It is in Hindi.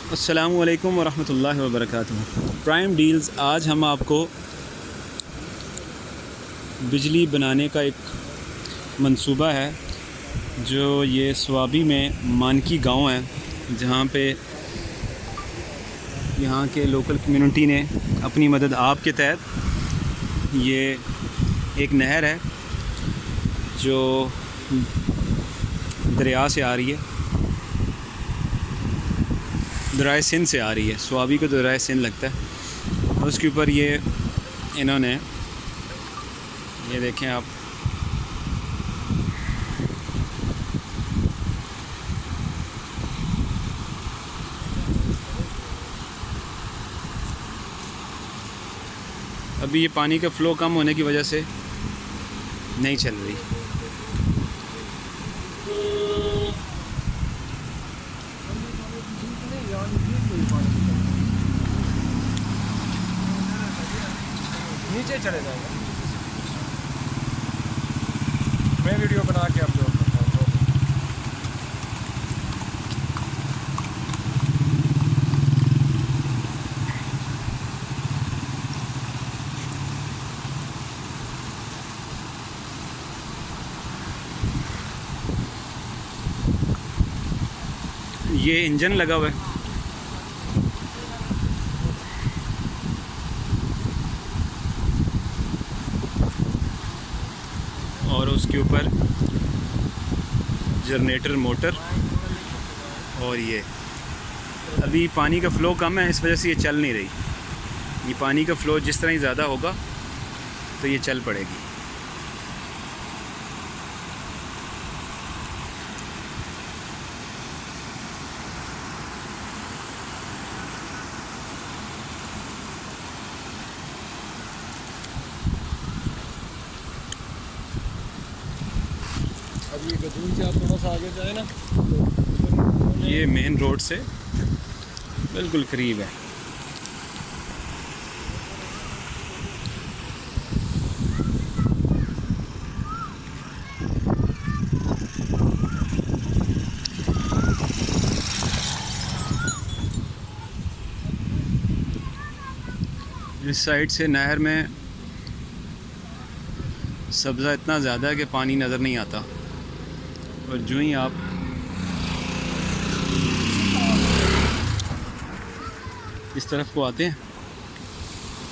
अस्सलामु अलैकुम वरहमतुल्लाहि वबरकातुहू। Prime deals. आज हम आपको बिजली बनाने का एक मंसूबा है जो ये स्वाबी में मानकी गांव है, जहां पे यहाँ के लोकल कम्युनिटी ने अपनी मदद आप के तहत ये एक नहर है जो दरिया से आ रही है, दरिया सिंध से आ रही है। स्वाबी को दरिया सिंध लगता है। और उसके ऊपर ये इन्होंने ये देखें आप, अभी ये पानी का फ़्लो कम होने की वजह से नहीं चल रही। नीचे चले जाएगा। मैं वीडियो बना के अपलोड करता हूँ। ये इंजन लगा हुआ है, और उसके ऊपर जनरेटर मोटर। और ये अभी पानी का फ़्लो कम है, इस वजह से ये चल नहीं रही। ये पानी का फ़्लो जिस तरह ही ज़्यादा होगा तो ये चल पड़ेगी। अब ये गदून से आप थोड़ा सा आगे जाए ना, ये मेन रोड से बिल्कुल करीब है। इस साइड से नहर में सब्ज़ा इतना ज़्यादा है कि पानी नज़र नहीं आता, और जो ही आप इस तरफ को आते हैं